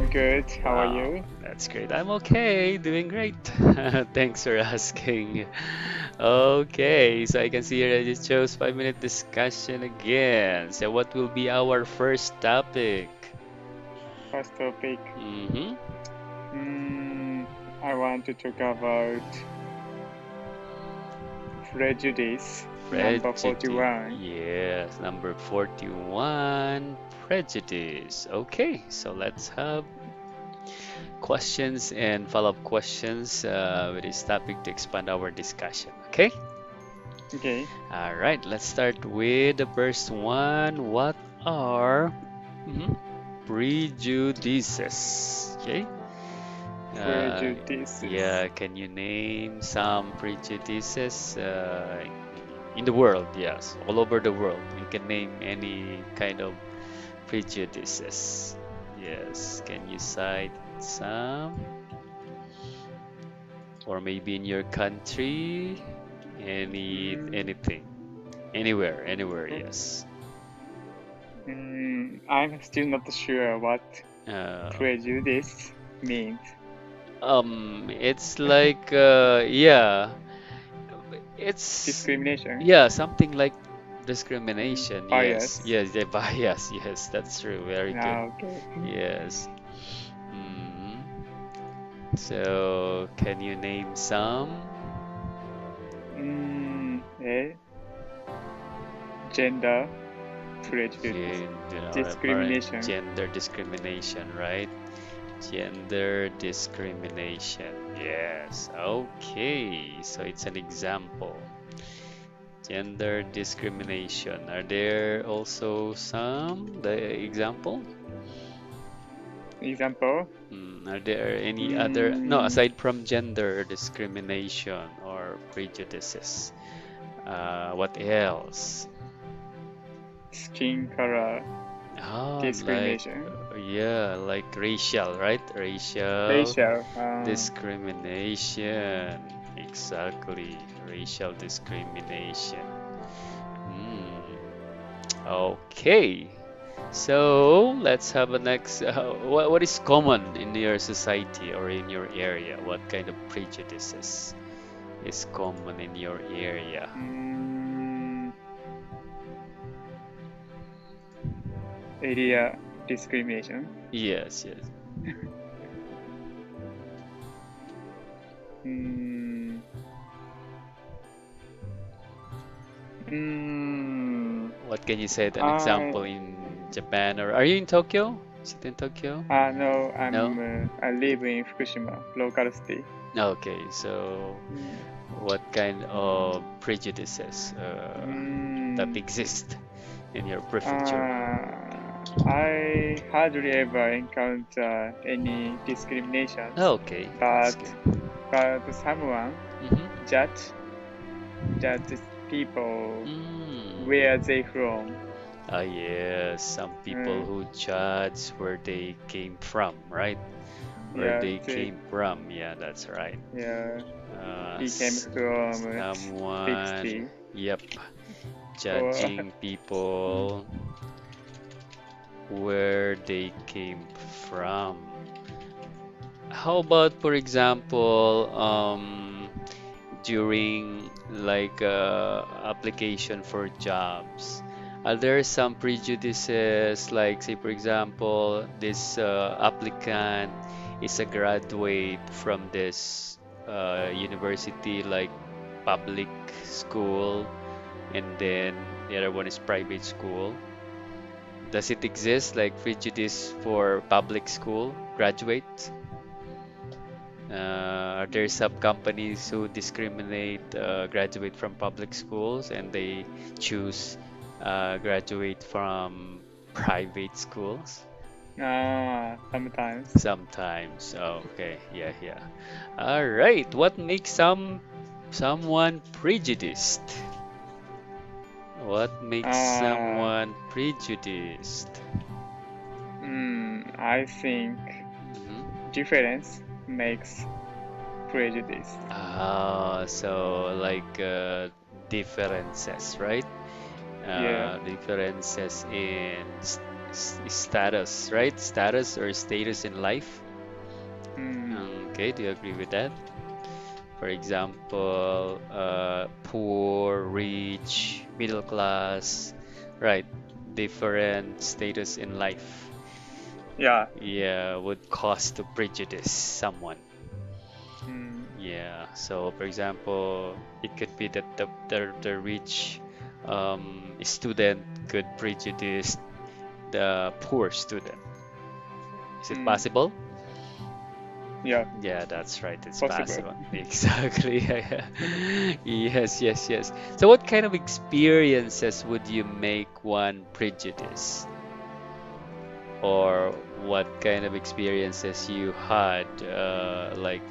I'm good. How are Wow, you? that's great. I'm okay, doing great. Thanks for asking. Okay, so I can see here that you chose 5 minute discussion again. So what will be our first topic? First topic. Mm-hmm. Mm, I want to talk about prejudice, number Prejudice. 41. Yes, number 41, prejudice. Okay, so let's have questions and follow-up questions with this topic to expand our discussion. Okay? Okay. All right, let's start with the first one. What are mhm, prejudices? Okay. Uh, Prejudices. yeah, can you name some prejudices in the world? Yes, all over the world. You can name any kind of prejudices. Yes, can you cite some? Or maybe in your country? Mm, Anything. Anywhere, yes. I'm still not sure what Uh, prejudice means. it's like yeah, it's Discrimination. yeah, something like discrimination. Yes, Bias. yes, the bias. Yes, that's true. Very good. Okay. Yes. Mm. So, can you name some? Eh, Gender prejudice. All right, Discrimination. gender discrimination, right? Gender discrimination. Yes. Okay. So it's an example. Gender discrimination. Are there also some the example? Example. Are there any other no Mm, aside from gender discrimination or prejudices? What else? Skin color Like discrimination. yeah, like racial, right? Racial Racial. discrimination. Exactly. Racial discrimination. Hmm. Okay. So let's have a next. What is common in your society or in your area? What kind of prejudices is common in your area? mm, Area discrimination. Yes, yes. Mm, mm, What can you say? An I example in Japan or are you in Tokyo? Is it in Tokyo? no, No? I live in Fukushima, local city. Okay, so Mm, what kind of prejudices that mm, exist in your prefecture? I hardly ever encounter any discriminations, Okay, that's but good. someone Mm-hmm. judge judges people Mm. where they from. Yes, some people Uh, who judge where they came from, right? Where yeah, they came from, yeah, that's right. yeah, Uh, he came s- from big someone, city yep, or judging people where they came from. How about, for example, during like application for jobs? Are there some prejudices, like say for example, this applicant is a graduate from this university like public school and then the other one is private school. Does it exist like prejudice for public school graduates? Are there some companies who discriminate graduate from public schools and they choose graduate from private schools? sometimes. Sometimes. Okay. Yeah, yeah. All right. What makes someone prejudiced? What makes Uh, someone prejudiced? I think Hmm. difference makes prejudice. So like differences, right? Yeah. Differences in status, right? Status or status in life. Mm, Okay, do you agree with that? For example, poor, rich, middle class, right? Different status in life. yeah. Yeah, would cause to prejudice someone. Mm, Yeah, so for example, it could be that the rich student could prejudice the poor student. Is it mm, possible? yeah. Yeah, that's right. It's Possible. possible. Exactly. Yes, yes, yes. So what kind of experiences would you make one prejudice? Or what kind of experiences you had, like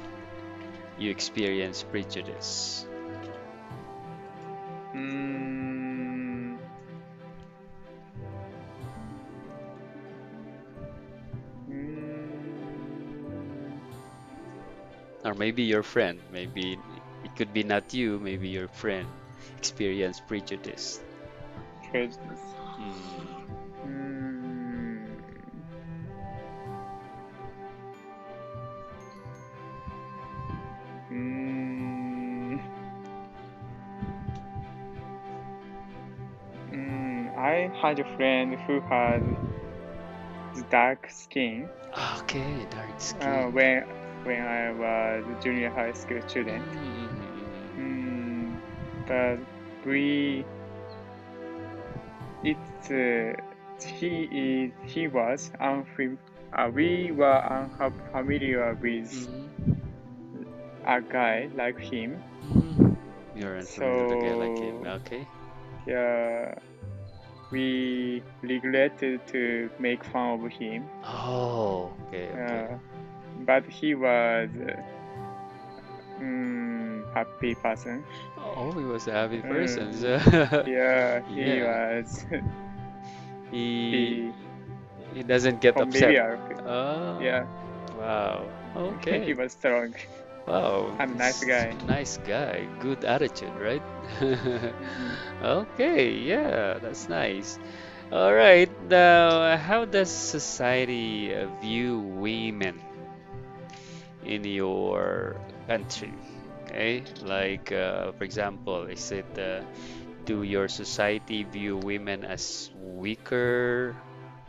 you experienced prejudice? Mm, mm, Or maybe your friend, maybe it could be not you, maybe your friend experienced prejudice. prejudice. Mm, Mm, mm, I had a friend who had dark skin okay, dark uh, skin. when when I was a junior high school student. Mm, Mm, but we it's he was we were unfamiliar with mm, a guy like him. mm. You're unfamiliar with a guy like him. So Okay. yeah, we regretted to make fun of him. Oh, okay, okay. Uh, but he was happy person. Oh, he was a happy person. Mm, So, yeah, he yeah, was he he he doesn't get upset. familiar. Oh, Yeah, wow. he Okay. was strong Wow, and nice this guy. nice guy. Good attitude, right? Mm. Okay, yeah, that's nice. All right. Now, how does society view women in your country? Okay, like for example, is it do your society view women as weaker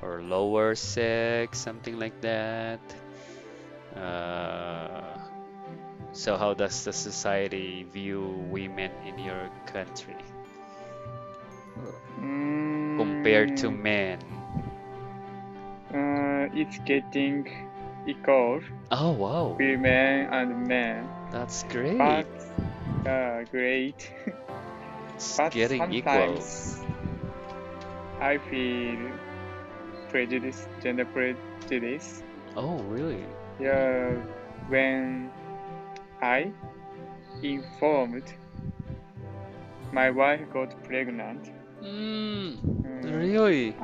or lower sex, something like that? Uh, so how does the society view women in your country compared to Mm, men? it's getting equal, Oh, wow, women and men. that's great. But great. It's But getting equal. sometimes I feel gender prejudice. Oh, really? Yeah, when I informed my wife got pregnant. Mm, Really?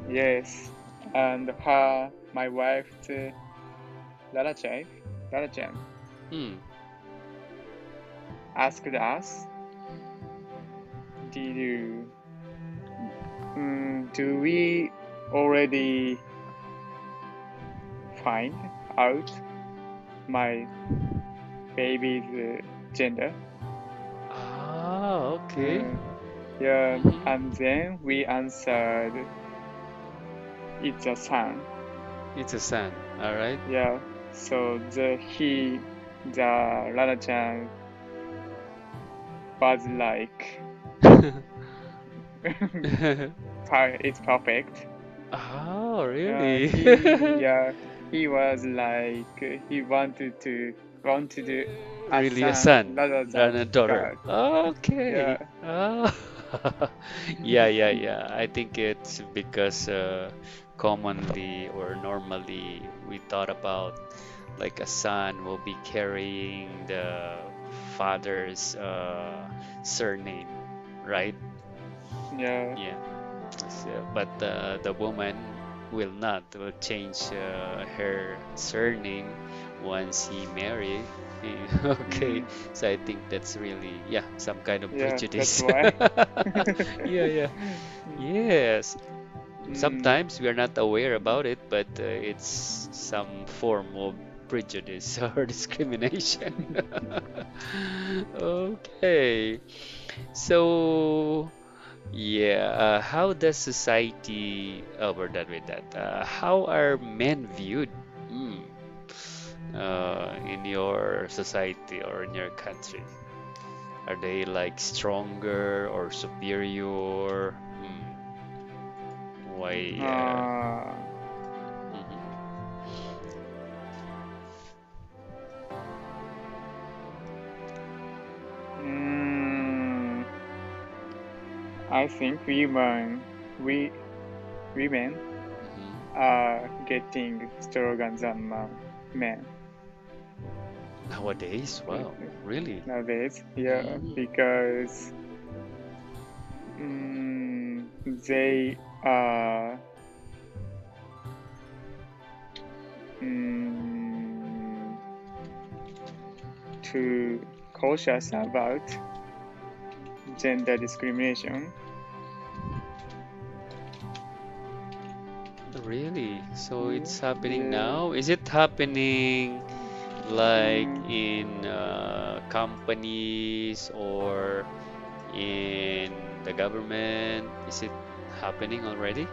yes, and my wife's relative, relative Hmm. asked us, "Did you? Do we already find out my baby's gender?" Ah, okay. Uh, yeah, Mm-hmm. and then we answered, "It's a son." It's a son. All right. Yeah, so the relative was like, it's perfect. Oh, Uh, really? he yeah he was like he wanted a Really a son son rather than than a daughter. girl. Okay. Yeah. Oh. Yeah, yeah, yeah. I think it's because commonly or normally we thought about like a son will be carrying the father's surname, right? Yeah. Yeah. So, but the woman will not, will change her surname once he marry. Okay, Mm, so I think that's really, yeah, some kind of yeah. That's prejudice. why. Yeah, yeah. Yes. Mm. Sometimes we are not aware about it, but it's some form of prejudice or discrimination. Okay. So, yeah, how does society, oh, we're done with that. How are men viewed in your society or in your country? Are they like stronger or superior? Why? Uh, Mhm, mm, I think we women mhm. are getting stronger than men Nowadays, wow, really? nowadays. Yeah, Mm, because they are mm, too cautious about gender discrimination. really? So Yeah, it's happening yeah. now? Is it happening like Mm, in companies or in the government? Is it happening already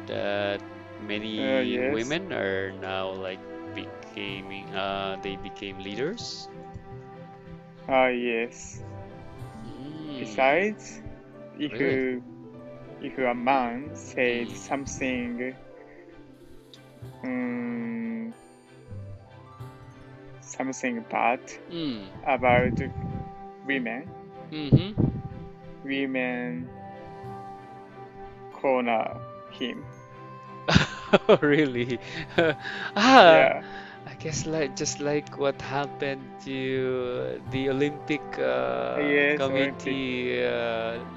that many yes. women are now like becoming they became leaders? Yes. Mm, Besides, if really? if a man says Mm, um, something bad mm, about women, mm-hmm. women corner him. Really? Ah, Yeah. I guess like just like what happened to the Olympic Yes, Olympic. committee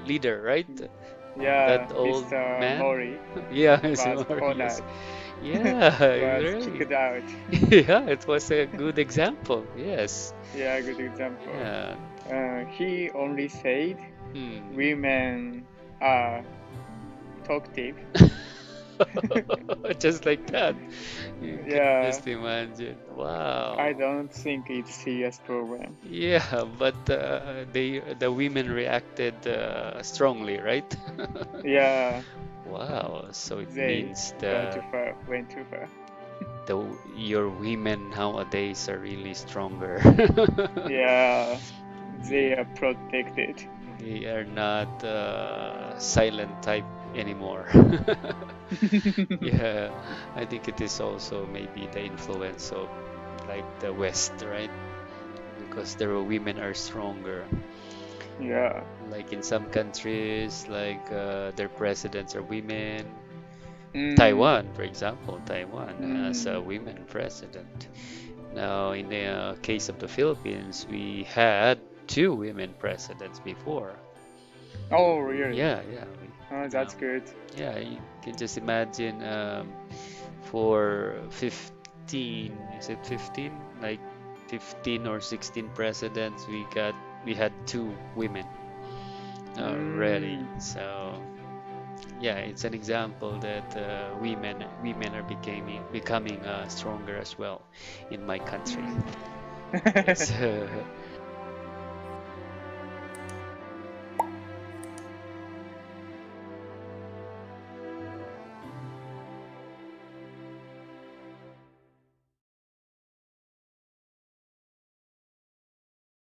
leader, right? Yeah, That old Mr. man? Mori Yeah, it's was yes. cornered, Yeah, was really. kicked out. Yeah, it was a good example. Yes. Yeah, good example. Yeah. He only said Hmm. women are talkative. Just like that. You can Yeah, just imagine. I Wow. don't think it's serious problem. Yeah, but the women reacted strongly, right? Yeah, Wow, so it they means went too that far, went too far. your women nowadays are really stronger. Yeah, they They are protected. they are not silent type anymore. Yeah, I think it is also maybe the influence of like the West, right? Because their women are stronger. Yeah. Like in some countries, like their presidents are women. Mm, Taiwan, for example, Taiwan has a mm. women president. Now, in the case of the Philippines, we had two women presidents before. Oh, really? Yeah, yeah, Oh, that's good. yeah. You can just imagine for 15, is it 15? Like 15 or 16 presidents, we had two women already. Mm, So yeah, it's an example that women are becoming stronger as well in my country. mm. Yes.